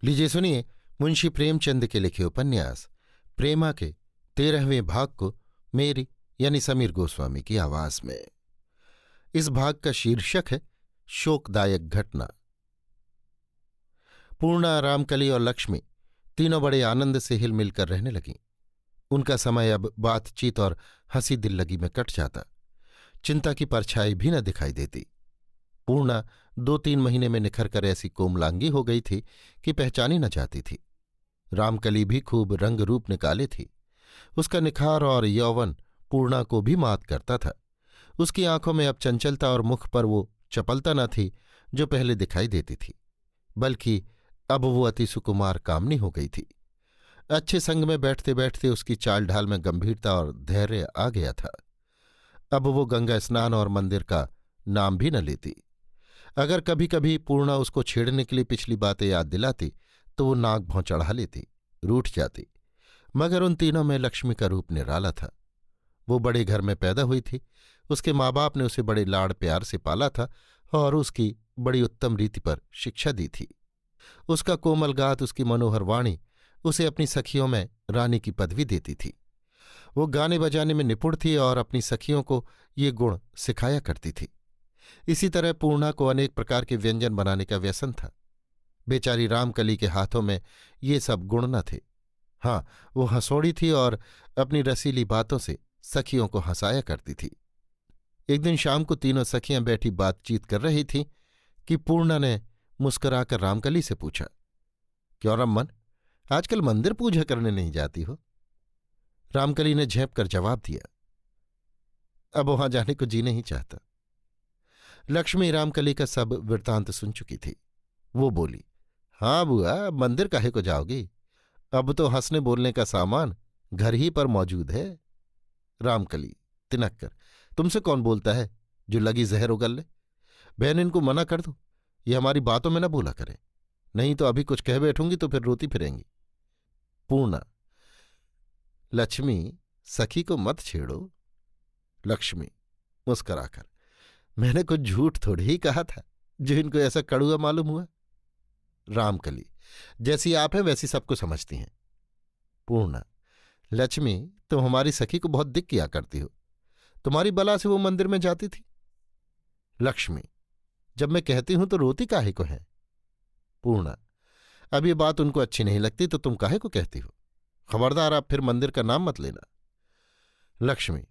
लीजिए सुनिए मुंशी प्रेमचंद के लिखे उपन्यास प्रेमा के 13वें भाग को मेरी यानी समीर गोस्वामी की आवाज में। इस भाग का शीर्षक है शोकदायक घटना। पूर्णा, रामकली और लक्ष्मी तीनों बड़े आनंद से हिलमिल कर रहने लगीं। उनका समय अब बातचीत और हंसी दिल लगी में कट जाता। चिंता की परछाई भी न दिखाई देती। पूर्णा 2-3 महीने में निखर कर ऐसी कोमलांगी हो गई थी कि पहचानी न जाती थी। रामकली भी खूब रंग रूप निकाले थी। उसका निखार और यौवन पूर्णा को भी मात करता था। उसकी आंखों में अब चंचलता और मुख पर वो चपलता न थी जो पहले दिखाई देती थी, बल्कि अब वो अति सुकुमार कामनी हो गई थी। अच्छे संग में बैठते बैठते उसकी चाल ढाल में गंभीरता और धैर्य आ गया था। अब वो गंगा स्नान और मंदिर का नाम भी न लेती। अगर कभी कभी पूर्णा उसको छेड़ने के लिए पिछली बातें याद दिलाती तो वो नाक भौं चढ़ा लेती, रूठ जाती। मगर उन तीनों में लक्ष्मी का रूप निराला था। वो बड़े घर में पैदा हुई थी। उसके माँ बाप ने उसे बड़े लाड़ प्यार से पाला था और उसकी बड़ी उत्तम रीति पर शिक्षा दी थी। उसका कोमल गात, उसकी मनोहर वाणी उसे अपनी सखियों में रानी की पदवी देती थी। वो गाने बजाने में निपुण थी और अपनी सखियों को ये गुण सिखाया करती थी। इसी तरह पूर्णा को अनेक प्रकार के व्यंजन बनाने का व्यसन था। बेचारी रामकली के हाथों में ये सब गुण न थे। हाँ, वो हंसौड़ी थी और अपनी रसीली बातों से सखियों को हंसाया करती थी। एक दिन शाम को तीनों सखियां बैठी बातचीत कर रही थीं कि पूर्णा ने मुस्कुराकर रामकली से पूछा, क्यों रमन, आजकल मंदिर पूजा करने नहीं जाती हो? रामकली ने झेप कर जवाब दिया, अब वहां जाने को जी नहीं चाहता। लक्ष्मी रामकली का सब वृत्तांत सुन चुकी थी। वो बोली, हाँ बुआ, मंदिर काहे को जाओगी? अब तो हंसने बोलने का सामान घर ही पर मौजूद है। रामकली तिनक कर, तुमसे कौन बोलता है जो लगी जहर उगल ले? बहन, इनको मना कर दो, ये हमारी बातों में न बोला करें, नहीं तो अभी कुछ कह बैठूंगी तो फिर रोती फिरेंगी। पूर्णा, लक्ष्मी, सखी को मत छेड़ो। लक्ष्मी मुस्कराकर, मैंने कुछ झूठ थोड़ी ही कहा था जो इनको ऐसा कड़ुआ मालूम हुआ। रामकली, जैसी आप हैं वैसी सबको समझती हैं। पूर्णा, लक्ष्मी, तुम हमारी सखी को बहुत दिक किया करती हो। तुम्हारी बला से वो मंदिर में जाती थी। लक्ष्मी, जब मैं कहती हूं तो रोती काहे को है? पूर्णा, अब ये बात उनको अच्छी नहीं लगती तो तुम काहे को कहती हो? खबरदार, आप फिर मंदिर का नाम मत लेना। लक्ष्मी,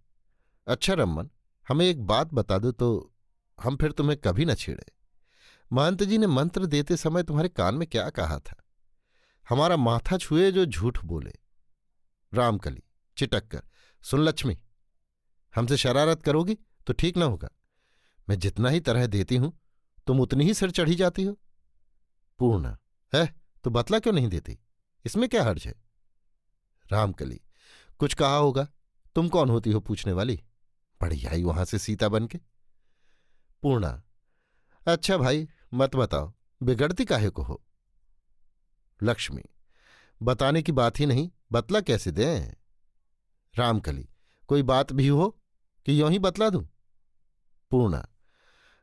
अच्छा रमन, हमें एक बात बता दो तो हम फिर तुम्हें कभी न छेड़े। महंत जी ने मंत्र देते समय तुम्हारे कान में क्या कहा था? हमारा माथा छुए जो झूठ बोले। रामकली चिटक कर, सुन लक्ष्मी, हमसे शरारत करोगी तो ठीक न होगा। मैं जितना ही तरह देती हूं तुम उतनी ही सिर चढ़ी जाती हो। पूर्णा, है तो बतला क्यों नहीं देती? इसमें क्या हर्ज है? रामकली, कुछ कहा होगा, तुम कौन होती हो पूछने वाली? पड़ी आई वहां से सीता बन के। पूर्णा, अच्छा भाई मत बताओ, बिगड़ती काहे को हो? लक्ष्मी, बताने की बात ही नहीं, बतला कैसे दें? रामकली, कोई बात भी हो कि यूं ही बतला दूं? पूर्णा,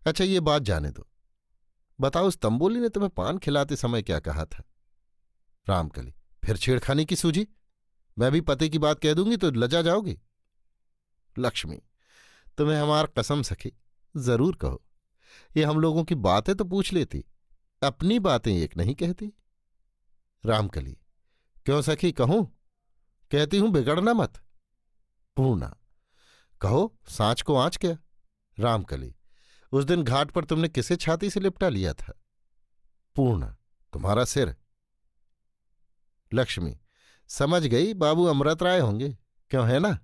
अच्छा ये बात जाने दो, बताओ उस तंबोली ने तुम्हें पान खिलाते समय क्या कहा था? रामकली, फिर छेड़खानी की सूझी? मैं भी पति की बात कह दूंगी तो लजा जाओगी। लक्ष्मी, तुम्हें हमार कसम सखी, जरूर कहो। ये हम लोगों की बातें तो पूछ लेती, अपनी बातें एक नहीं कहती। रामकली, क्यों सखी, कहूं? कहती हूं बिगड़ना मत। पूर्णा, कहो, सांच को आंच क्या? रामकली, उस दिन घाट पर तुमने किसे छाती से लिपटा लिया था? पूर्णा, तुम्हारा सिर। लक्ष्मी, समझ गई, बाबू अमृत राय होंगे, क्यों है ना?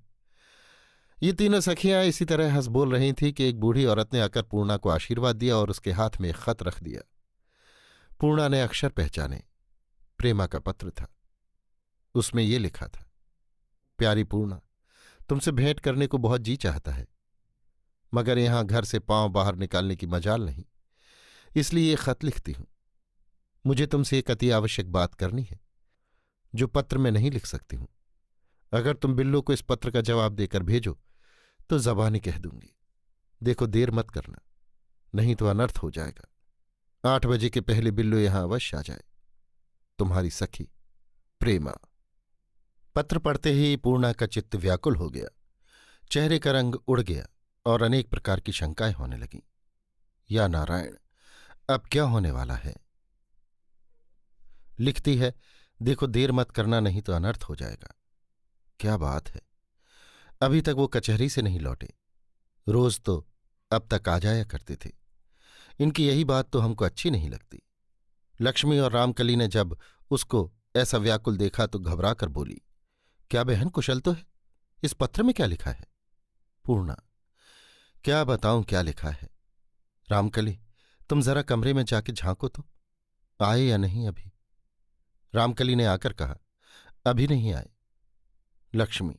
ये तीनों सखियां इसी तरह हंस बोल रही थीं कि एक बूढ़ी औरत ने आकर पूर्णा को आशीर्वाद दिया और उसके हाथ में एक खत रख दिया। पूर्णा ने अक्षर पहचाने। प्रेमा का पत्र था। उसमें ये लिखा था, प्यारी पूर्णा, तुमसे भेंट करने को बहुत जी चाहता है, मगर यहां घर से पांव बाहर निकालने की मजाल नहीं, इसलिए ये खत लिखती हूं। मुझे तुमसे एक अति आवश्यक बात करनी है जो पत्र में नहीं लिख सकती हूं। अगर तुम बिल्लो को इस पत्र का जवाब देकर भेजो तो जबानी कह दूंगी। देखो, देर मत करना, नहीं तो अनर्थ हो जाएगा। 8 बजे के पहले बिल्लो यहां अवश्य आ जाए। तुम्हारी सखी प्रेमा। पत्र पढ़ते ही पूर्णा का चित्त व्याकुल हो गया, चेहरे का रंग उड़ गया और अनेक प्रकार की शंकाएं होने लगीं। या नारायण, अब क्या होने वाला है? लिखती है, देखो देर मत करना नहीं तो अनर्थ हो जाएगा। क्या बात है, अभी तक वो कचहरी से नहीं लौटे। रोज तो अब तक आ जाया करते थे। इनकी यही बात तो हमको अच्छी नहीं लगती। लक्ष्मी और रामकली ने जब उसको ऐसा व्याकुल देखा तो घबरा कर बोली, क्या बहन कुशल तो है? इस पत्र में क्या लिखा है? पूर्णा, क्या बताऊं क्या लिखा है। रामकली, तुम जरा कमरे में जाके झांको तो, आए या नहीं अभी। रामकली ने आकर कहा, अभी नहीं आए। लक्ष्मी,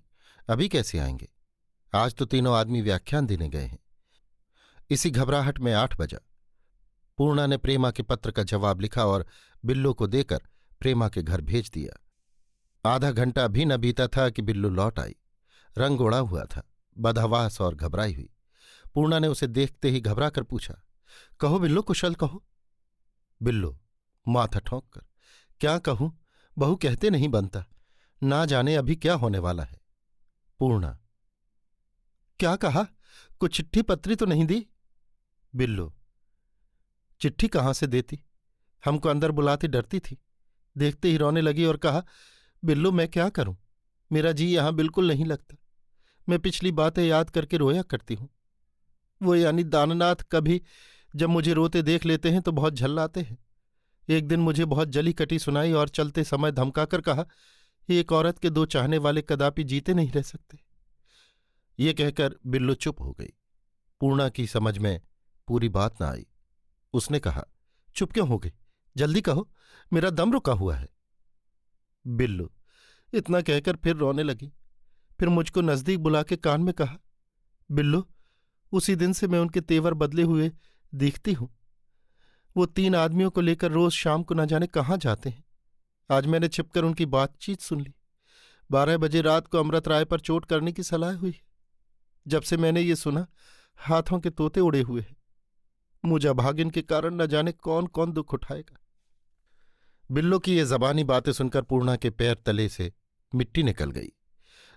अभी कैसे आएंगे? आज तो तीनों आदमी व्याख्यान देने गए हैं। इसी घबराहट में 8 बजा। पूर्णा ने प्रेमा के पत्र का जवाब लिखा और बिल्लो को देकर प्रेमा के घर भेज दिया। आधा घंटा भी न बीता था कि बिल्लो लौट आई। रंग उड़ा हुआ था, बदहवास और घबराई हुई। पूर्णा ने उसे देखते ही घबरा कर पूछा, कहो बिल्लो, कुशल कहो। बिल्लो माथा ठोंक कर, क्या कहूं, बहू कहते नहीं बनता, ना जाने अभी क्या होने वाला है। पूर्णा, क्या कहा? कुछ चिट्ठी पत्री तो नहीं दी? बिल्लो, चिट्ठी कहाँ से देती, हमको अंदर बुलाती डरती थी। देखते ही रोने लगी और कहा, बिल्लो मैं क्या करूं, मेरा जी यहां बिल्कुल नहीं लगता। मैं पिछली बातें याद करके रोया करती हूं। वो यानी दाननाथ कभी जब मुझे रोते देख लेते हैं तो बहुत झल्लाते हैं। एक दिन मुझे बहुत जली कटी सुनाई और चलते समय धमकाकर कहा, एक औरत के 2 चाहने वाले कदापि जीते नहीं रह सकते। ये कहकर बिल्लो चुप हो गई। पूर्णा की समझ में पूरी बात न आई। उसने कहा, चुप क्यों हो गई, जल्दी कहो, मेरा दम रुका हुआ है। बिल्लो इतना कहकर फिर रोने लगी। फिर मुझको नजदीक बुला के कान में कहा, बिल्लो उसी दिन से मैं उनके तेवर बदले हुए दिखती हूं। वो 3 आदमियों को लेकर रोज शाम को न जाने कहाँ जाते हैं। आज मैंने छिपकर उनकी बातचीत सुन ली। 12 बजे रात को अमृत राय पर चोट करने की सलाह हुई। जब से मैंने ये सुना, हाथों के तोते उड़े हुए हैं। मुझे भागिन के कारण न जाने कौन कौन दुख उठाएगा। बिल्लो की ये जबानी बातें सुनकर पूर्णा के पैर तले से मिट्टी निकल गई।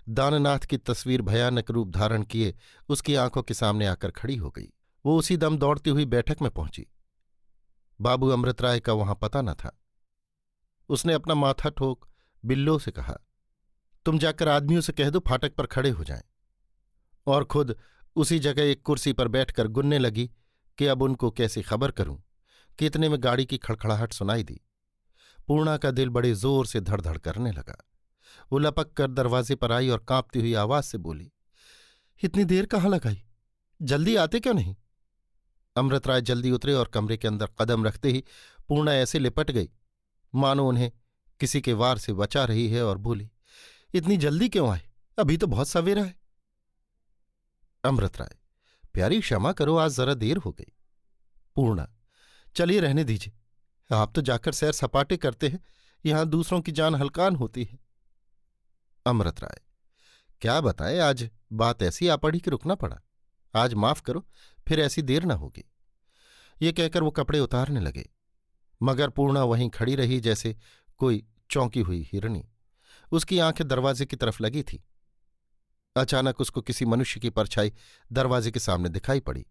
दाननाथ की तस्वीर भयानक रूप धारण किए उसकी आंखों के सामने आकर खड़ी हो गई। वो उसी दम दौड़ती हुई बैठक में पहुंची। बाबू अमृत राय का वहां पता न था। उसने अपना माथा ठोक बिल्लो से कहा, तुम जाकर आदमियों से कह दो फाटक पर खड़े हो जाएं। और खुद उसी जगह एक कुर्सी पर बैठकर गुनने लगी कि अब उनको कैसे खबर करूं कि इतने में गाड़ी की खड़खड़ाहट सुनाई दी। पूर्णा का दिल बड़े जोर से धड़धड़ करने लगा। वो लपक कर दरवाजे पर आई और कांपती हुई आवाज से बोली, इतनी देर कहाँ लगाई, जल्दी आते क्यों नहीं? अमृत राय जल्दी उतरे और कमरे के अंदर कदम रखते ही पूर्णा ऐसे लिपट गई मानो उन्हें किसी के वार से बचा रही है और बोली, इतनी जल्दी क्यों आए, अभी तो बहुत सवेरा है। अमृत राय, प्यारी क्षमा करो, आज जरा देर हो गई। पूर्णा, चलिए रहने दीजिए, आप तो जाकर सैर सपाटे करते हैं, यहां दूसरों की जान हलकान होती है। अमृत राय, क्या बताएं, आज बात ऐसी आ पड़ी कि रुकना पड़ा। आज माफ करो, फिर ऐसी देर न होगी। ये कहकर वो कपड़े उतारने लगे, मगर पूर्णा वहीं खड़ी रही जैसे कोई चौंकी हुई हिरणी। उसकी आंखें दरवाजे की तरफ लगी थी। अचानक उसको किसी मनुष्य की परछाई दरवाजे के सामने दिखाई पड़ी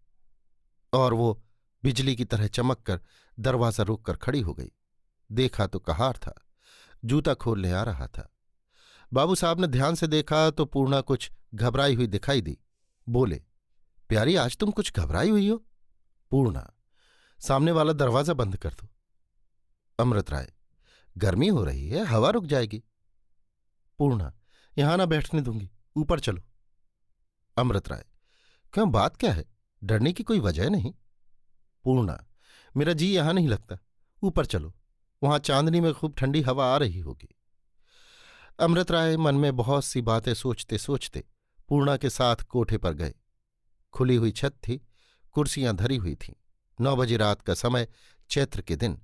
और वो बिजली की तरह चमककर दरवाजा रोककर खड़ी हो गई। देखा तो कहार था, जूता खोलने आ रहा था। बाबू साहब ने ध्यान से देखा तो पूर्णा कुछ घबराई हुई दिखाई दी। बोले, प्यारी आज तुम कुछ घबराई हुई हो। पूर्णा, सामने वाला दरवाजा बंद कर दो। अमृत राय, गर्मी हो रही है, हवा रुक जाएगी। पूर्णा, यहां ना बैठने दूंगी, ऊपर चलो। अमृत राय, क्यों, बात क्या है, डरने की कोई वजह नहीं। पूर्णा, मेरा जी यहां नहीं लगता, ऊपर चलो, वहां चांदनी में खूब ठंडी हवा आ रही होगी। अमृत राय मन में बहुत सी बातें सोचते सोचते पूर्णा के साथ कोठे पर गए। खुली हुई छत थी, कुर्सियां धरी हुई थीं। 9 बजे रात का समय, चैत्र के दिन,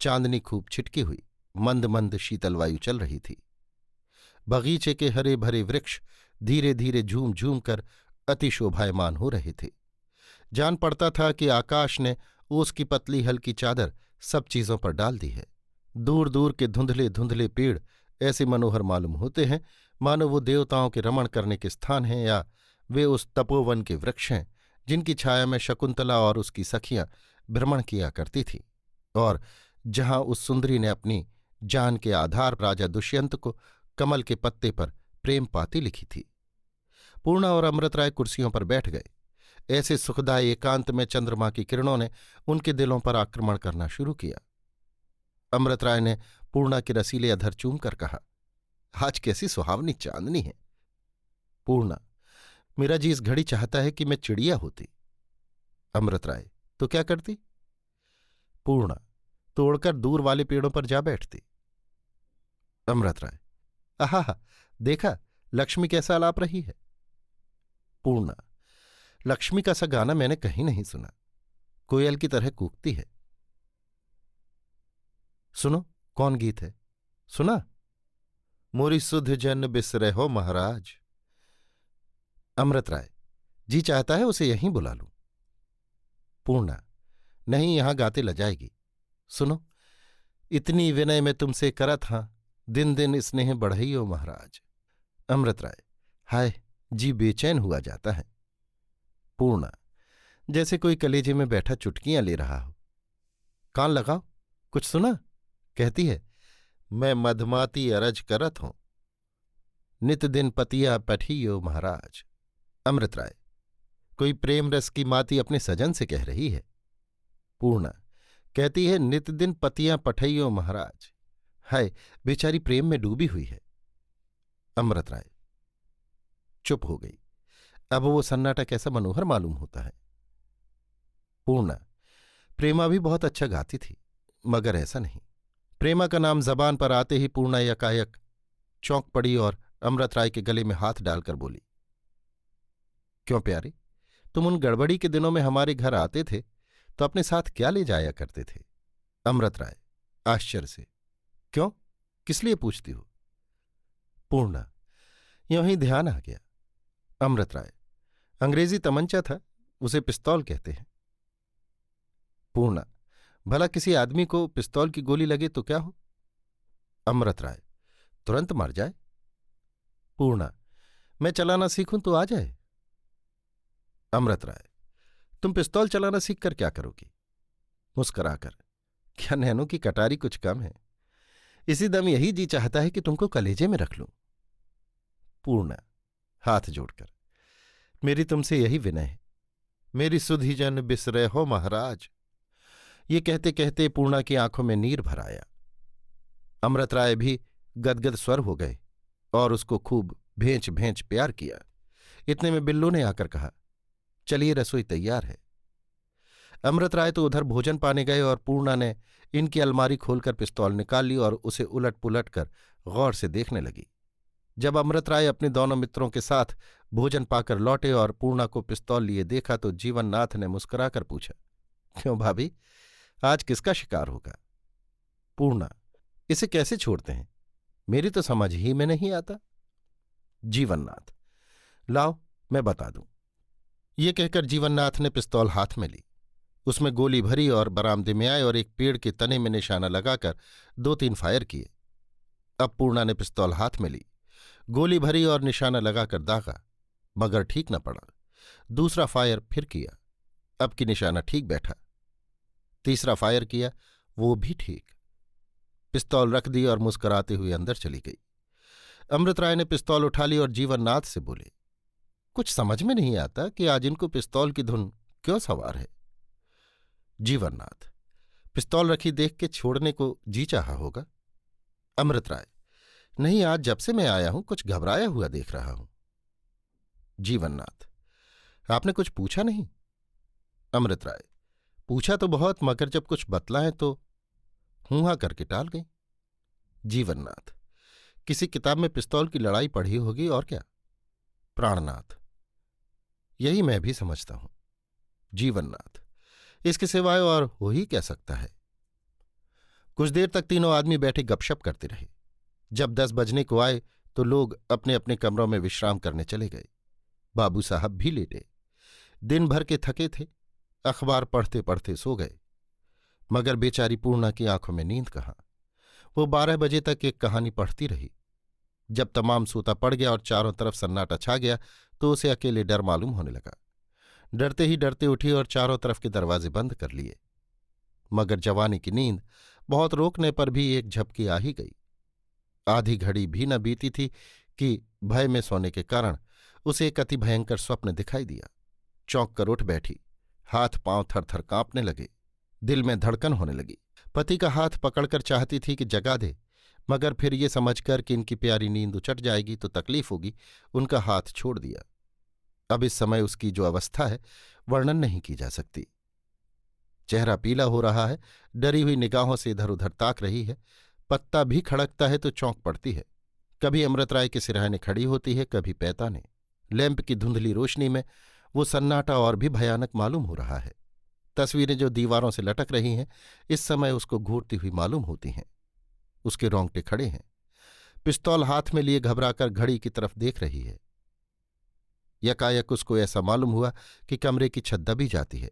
चांदनी खूब छिटकी हुई, मंद मंद शीतल वायु चल रही थी। बगीचे के हरे भरे वृक्ष धीरे धीरे झूम झूम कर अति शोभायमान हो रहे थे। जान पड़ता था कि आकाश ने ओस की पतली हल्की चादर सब चीजों पर डाल दी है। दूर दूर के धुंधले धुंधले पेड़ ऐसे मनोहर मालूम होते हैं मानो वो देवताओं के रमण करने के स्थान हैं, या वे उस तपोवन के वृक्ष हैं जिनकी छाया में शकुंतला और उसकी सखियां भ्रमण किया करती थीं, और जहां उस सुंदरी ने अपनी जान के आधार राजा दुष्यंत को कमल के पत्ते पर प्रेम पाती लिखी थी। पूर्णा और अमृत राय कुर्सियों पर बैठ गए। ऐसे सुखदायी एकांत में चंद्रमा की किरणों ने उनके दिलों पर आक्रमण करना शुरू किया। अमृत राय ने पूर्णा के रसीले अधर चूम कर कहा, आज कैसी सुहावनी चांदनी है। पूर्णा, मेरा जी इस घड़ी चाहता है कि मैं चिड़िया होती। अमृत राय, तो क्या करती? पूर्णा, तोड़कर दूर वाले पेड़ों पर जा बैठती। अमृत राय, आहा, देखा लक्ष्मी कैसा आलाप रही है। पूर्णा, लक्ष्मी का सा गाना मैंने कहीं नहीं सुना, कोयल की तरह कूकती है। सुनो, कौन गीत है, सुना? मोरी सुध जन बिसरे हो महाराज। अमृत राय, जी चाहता है उसे यहीं बुला लूं। पूर्णा, नहीं, यहां गाते लजाएगी। सुनो, इतनी विनय में तुमसे करत हां, दिन दिन स्नेह बढ़इयो महाराज। अमृत राय, हाय, जी बेचैन हुआ जाता है। पूर्णा, जैसे कोई कलेजे में बैठा चुटकियां ले रहा हो। कान लगाओ, कुछ सुना? कहती है, मैं मधमाती अरज करत हूं, नित दिन पतिया पठियो महाराज। अमृत राय, कोई प्रेम रस की माती अपने सजन से कह रही है। पूर्णा कहती है, नित दिन पतियां पठइयो महाराज। हाय, बेचारी प्रेम में डूबी हुई है। अमृत राय चुप हो गई। अब वो सन्नाटा कैसा मनोहर मालूम होता है। पूर्णा, प्रेमा भी बहुत अच्छा गाती थी, मगर ऐसा नहीं। प्रेमा का नाम जबान पर आते ही पूर्णा यकायक चौंक पड़ी और अमृत राय के गले में हाथ डालकर बोली, क्यों प्यारे, तुम उन गड़बड़ी के दिनों में हमारे घर आते थे तो अपने साथ क्या ले जाया करते थे? अमृत राय आश्चर्य से, क्यों, किस लिए पूछती हो? पूर्णा, यूं ही ध्यान आ गया। अमृत राय, अंग्रेजी तमंचा था, उसे पिस्तौल कहते हैं। पूर्णा, भला किसी आदमी को पिस्तौल की गोली लगे तो क्या हो? अमृत राय, तुरंत मर जाए। पूर्णा, मैं चलाना सीखूं तो आ जाए। अमृत राय, तुम पिस्तौल चलाना सीख कर क्या करोगी? मुस्कराकर, क्या नैनों की कटारी कुछ कम है? इसी दम यही जी चाहता है कि तुमको कलेजे में रख लूं। पूर्णा हाथ जोड़कर, मेरी तुमसे यही विनय है, मेरी सुधि जन बिसरे हो महाराज। ये कहते कहते पूर्णा की आंखों में नीर भर आया। अमृत राय भी गदगद स्वर हो गए और उसको खूब भेंच भेंच प्यार किया। इतने में बिल्लू ने आकर कहा, चलिए रसोई तैयार है। अमृत राय तो उधर भोजन पाने गए और पूर्णा ने इनकी अलमारी खोलकर पिस्तौल निकाल ली और उसे उलट पुलट कर गौर से देखने लगी। जब अमृत राय अपने दोनों मित्रों के साथ भोजन पाकर लौटे और पूर्णा को पिस्तौल लिए देखा तो जीवननाथ ने मुस्कुराकर पूछा, क्यों भाभी, आज किसका शिकार होगा? पूर्णा, इसे कैसे छोड़ते हैं, मेरी तो समझ ही में नहीं आता। जीवननाथ, लाओ मैं बता दूं। ये कहकर जीवननाथ ने पिस्तौल हाथ में ली, उसमें गोली भरी और बरामदे में आए और एक पेड़ के तने में निशाना लगाकर 2-3 फायर किए। अब पूर्णा ने पिस्तौल हाथ में ली, गोली भरी और निशाना लगाकर दागा, मगर ठीक न पड़ा। दूसरा फायर फिर किया, अब की निशाना ठीक बैठा। तीसरा फायर किया, वो भी ठीक। पिस्तौल रख दी और मुस्कुराते हुए अंदर चली गई। अमृत राय ने पिस्तौल उठा ली और जीवननाथ से बोले, कुछ समझ में नहीं आता कि आज इनको पिस्तौल की धुन क्यों सवार है। जीवननाथ, पिस्तौल रखी देख के छोड़ने को जी चाहा होगा। अमृत राय, नहीं, आज जब से मैं आया हूं कुछ घबराया हुआ देख रहा हूं। जीवननाथ, आपने कुछ पूछा नहीं? अमृत राय, पूछा तो बहुत, मगर जब कुछ बतलाएं तो हूं करके टाल गई। जीवननाथ, किसी किताब में पिस्तौल की लड़ाई पढ़ी होगी और क्या। प्राणनाथ, यही मैं भी समझता हूं। जीवननाथ, इसके सिवाय और हो ही क्या सकता है। कुछ देर तक तीनों आदमी बैठे गपशप करते रहे। जब 10 बजने को आए तो लोग अपने अपने कमरों में विश्राम करने चले गए। बाबू साहब भी लेटे, दिन भर के थके थे, अखबार पढ़ते पढ़ते सो गए। मगर बेचारी पूर्णा की आंखों में नींद कहाँ। वो 12 बजे तक एक कहानी पढ़ती रही। जब तमाम सूता पड़ गया और चारों तरफ सन्नाटा छा गया तो उसे अकेले डर मालूम होने लगा। डरते ही डरते उठी और चारों तरफ के दरवाजे बंद कर लिए। मगर जवानी की नींद बहुत रोकने पर भी एक झपकी आ ही गई। आधी घड़ी भी न बीती थी कि भय में सोने के कारण उसे एक अति भयंकर स्वप्न दिखाई दिया। चौंक कर उठ बैठी। हाथ पांव थरथर कांपने लगे। दिल में धड़कन होने लगी। पति का हाथ पकड़कर चाहती थी कि जगा दे, मगर फिर ये समझकर कि इनकी प्यारी नींद उचट जाएगी तो तकलीफ होगी, उनका हाथ छोड़ दिया। अब इस समय उसकी जो अवस्था है वर्णन नहीं की जा सकती। चेहरा पीला हो रहा है, डरी हुई निगाहों से इधर उधर ताक रही है। पत्ता भी खड़कता है तो चौंक पड़ती है। कभी अमृत राय के सिरहाने खड़ी होती है, कभी पैताने। लैंप की धुंधली रोशनी में वो सन्नाटा और भी भयानक मालूम हो रहा है। तस्वीरें जो दीवारों से लटक रही हैं इस समय उसको घूरती हुई मालूम होती हैं। उसके रोंगटे खड़े हैं। पिस्तौल हाथ में लिए घबराकर घड़ी की तरफ देख रही है। यकायक उसको ऐसा मालूम हुआ कि कमरे की छत दबी जाती है।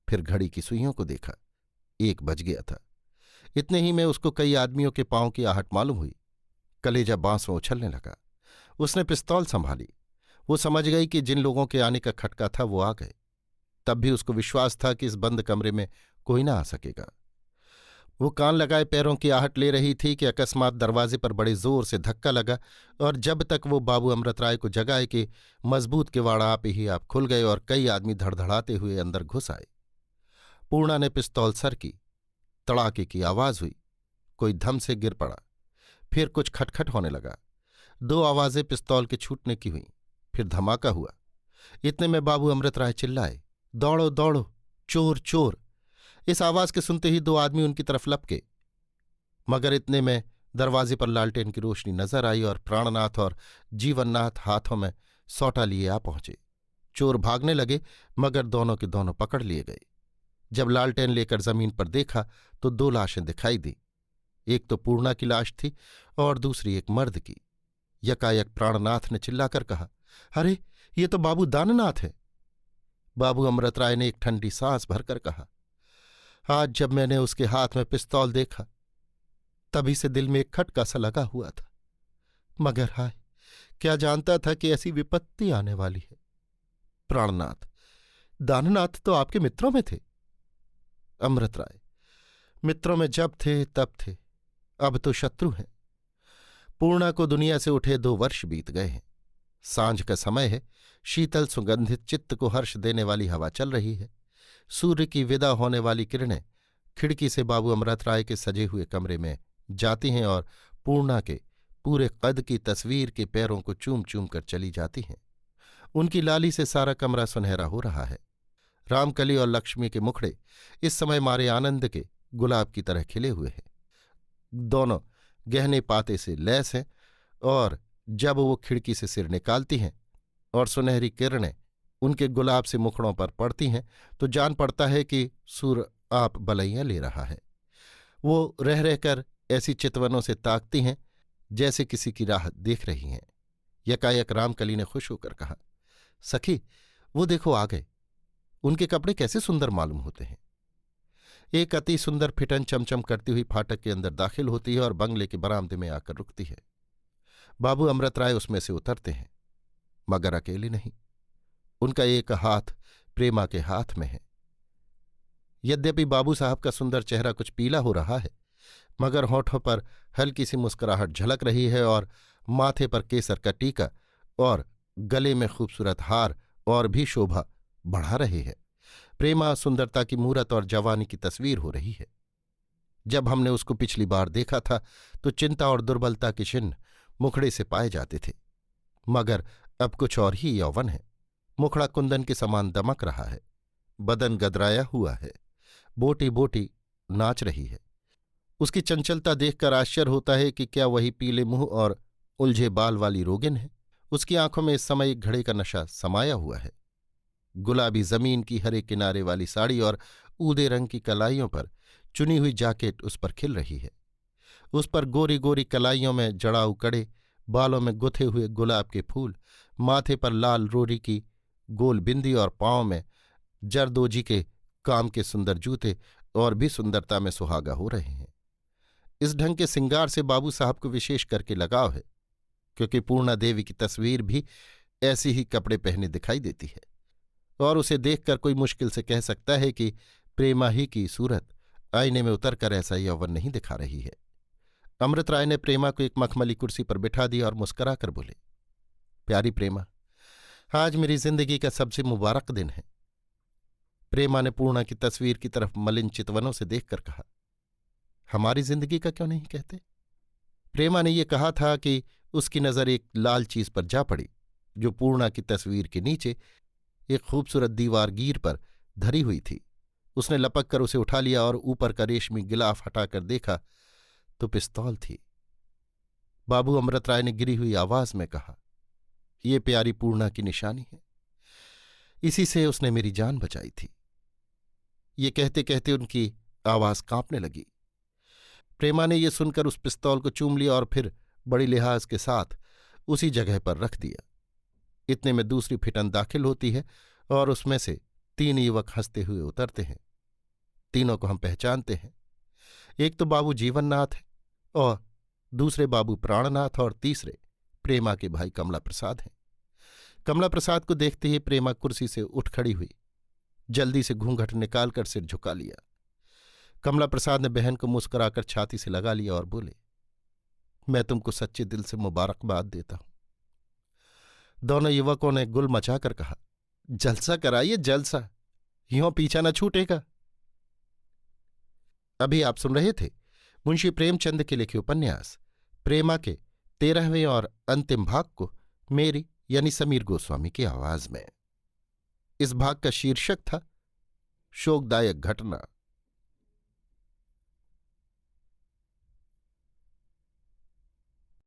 फिर घड़ी की सुइयों को देखा। 1 बज गया था। इतने ही में उसको कई आदमियों के पांव की आहट मालूम हुई। कलेजा बांस में उछलने लगा। उसने पिस्तौल संभाली। वो समझ गई कि जिन लोगों के आने का खटका था वो आ गए। तब भी उसको विश्वास था कि इस बंद कमरे में कोई ना आ सकेगा। वो कान लगाए पैरों की आहट ले रही थी कि अकस्मात दरवाजे पर बड़े जोर से धक्का लगा और जब तक वो बाबू अमृत राय को जगाए कि मजबूत किवाड़ आप ही आप खुल गए और कई आदमी धड़धड़ाते हुए अंदर घुस आए। पूर्णा ने पिस्तौल सर की। तड़ाके की आवाज हुई। कोई धम से गिर पड़ा। फिर कुछ खटखट होने लगा। 2 आवाजें पिस्तौल के छूटने की हुईं। फिर धमाका हुआ। इतने में बाबू अमृत राय चिल्लाए, दौड़ो दौड़ो, चोर चोर। इस आवाज के सुनते ही 2 आदमी उनकी तरफ लपके। मगर इतने में दरवाजे पर लालटेन की रोशनी नजर आई और प्राणनाथ और जीवननाथ हाथों में सौटा लिए आ पहुंचे। चोर भागने लगे मगर दोनों के दोनों पकड़ लिए गए। जब लालटेन लेकर जमीन पर देखा तो 2 लाशें दिखाई दी। एक तो पूर्णा की लाश थी और दूसरी एक मर्द की। यकायक प्राणनाथ ने चिल्लाकर कहा, अरे ये तो बाबू दाननाथ है। बाबू अमृत राय ने एक ठंडी सांस भरकर कहा, आज जब मैंने उसके हाथ में पिस्तौल देखा तभी से दिल में एक खटका सा लगा हुआ था, मगर हाय क्या जानता था कि ऐसी विपत्ति आने वाली है। प्राणनाथ, दाननाथ तो आपके मित्रों में थे। अमृत राय, मित्रों में जब थे तब थे, अब तो शत्रु हैं। पूर्णा को दुनिया से उठे 2 वर्ष बीत गए हैं। सांझ का समय है। शीतल सुगंधित चित्त को हर्ष देने वाली हवा चल रही है। सूर्य की विदा होने वाली किरणें खिड़की से बाबू अमृत राय के सजे हुए कमरे में जाती हैं और पूर्णा के पूरे कद की तस्वीर के पैरों को चूम चूम कर चली जाती हैं। उनकी लाली से सारा कमरा सुनहरा हो रहा है। रामकली और लक्ष्मी के मुखड़े इस समय मारे आनंद के गुलाब की तरह खिले हुए हैं। दोनों गहने पाते से लैस हैं और जब वो खिड़की से सिर निकालती हैं और सुनहरी किरणें उनके गुलाब से मुखड़ों पर पड़ती हैं तो जान पड़ता है कि सूर्य आप बलैयां ले रहा है। वो रह रहकर ऐसी चितवनों से ताकती हैं जैसे किसी की राह देख रही हैं। यकायक रामकली ने खुश होकर कहा, सखी वो देखो आ गए। उनके कपड़े कैसे सुंदर मालूम होते हैं। एक अति सुंदर फिटन चमचम करती हुई फाटक के अंदर दाखिल होती है और बंगले के बरामदे में आकर रुकती है। बाबू अमृत राय उसमें से उतरते हैं, मगर अकेले नहीं। उनका एक हाथ प्रेमा के हाथ में है। यद्यपि बाबू साहब का सुंदर चेहरा कुछ पीला हो रहा है, मगर होठों पर हल्की सी मुस्कुराहट झलक रही है और माथे पर केसर का टीका और गले में खूबसूरत हार और भी शोभा बढ़ा रहे हैं। प्रेमा सुंदरता की मूरत और जवानी की तस्वीर हो रही है। जब हमने उसको पिछली बार देखा था तो चिंता और दुर्बलता के चिन्ह मुखड़े से पाए जाते थे, मगर अब कुछ और ही यौवन है। मुखड़ा कुंदन के समान दमक रहा है। बदन गदराया हुआ है। बोटी बोटी नाच रही है। उसकी चंचलता देखकर आश्चर्य होता है कि क्या वही पीले मुंह और उलझे बाल वाली रोगिन है। उसकी आंखों में इस समय एक घड़े का नशा समाया हुआ है। गुलाबी जमीन की हरे किनारे वाली साड़ी और ऊदे रंग की कलाइयों पर चुनी हुई जैकेट उस पर खिल रही है। उस पर गोरी गोरी कलाइयों में जड़ाऊ कड़े, बालों में गुथे हुए गुलाब के फूल, माथे पर लाल रोरी की गोल बिंदी और पांव में जरदोजी के काम के सुंदर जूते और भी सुंदरता में सुहागा हो रहे हैं। इस ढंग के सिंगार से बाबू साहब को विशेष करके लगाव है, क्योंकि पूर्णा देवी की तस्वीर भी ऐसी ही कपड़े पहने दिखाई देती है, और उसे देखकर कोई मुश्किल से कह सकता है कि प्रेमा ही की सूरत आईने में उतरकर ऐसा यौवन नहीं दिखा रही है। अमृत राय ने प्रेमा को एक मखमली कुर्सी पर बिठा दिया और मुस्कुराकर बोले, प्यारी प्रेमा, आज मेरी जिंदगी का सबसे मुबारक दिन है। प्रेमा ने पूर्णा की तस्वीर की तरफ मलिन चितवनों से देखकर कहा, हमारी जिंदगी का क्यों नहीं कहते? प्रेमा ने यह कहा था कि उसकी नजर एक लाल चीज पर जा पड़ी, जो पूर्णा की तस्वीर के नीचे एक खूबसूरत दीवारगीर पर धरी हुई थी। उसने लपक कर उसे उठा लिया और ऊपर का रेशमी गिलाफ हटाकर देखा तो पिस्तौल थी। बाबू अमृत राय ने गिरी हुई आवाज में कहा, ये प्यारी पूर्णा की निशानी है, इसी से उसने मेरी जान बचाई थी। ये कहते कहते उनकी आवाज कांपने लगी। प्रेमा ने यह सुनकर उस पिस्तौल को चूम लिया और फिर बड़ी लिहाज के साथ उसी जगह पर रख दिया। इतने में दूसरी फिटन दाखिल होती है और उसमें से 3 युवक हंसते हुए उतरते हैं। तीनों को हम पहचानते हैं। एक तो बाबू जीवननाथ है, और दूसरे बाबू प्राणनाथ, और तीसरे प्रेमा के भाई कमला प्रसाद हैं। कमला प्रसाद को देखते ही प्रेमा कुर्सी से उठ खड़ी हुई, जल्दी से घूंघट निकालकर सिर झुका लिया। कमला प्रसाद ने बहन को मुस्कुराकर छाती से लगा लिया और बोले, मैं तुमको सच्चे दिल से मुबारकबाद देता हूं। दोनों युवकों ने गुल मचाकर कहा, जलसा कराइए जलसा, यूं पीछा न छूटेगा। अभी आप सुन रहे थे मुंशी प्रेमचंद के लिखे उपन्यास प्रेमा के 13वें और अंतिम भाग को मेरी यानी समीर गोस्वामी की आवाज में। इस भाग का शीर्षक था शोकदायक घटना।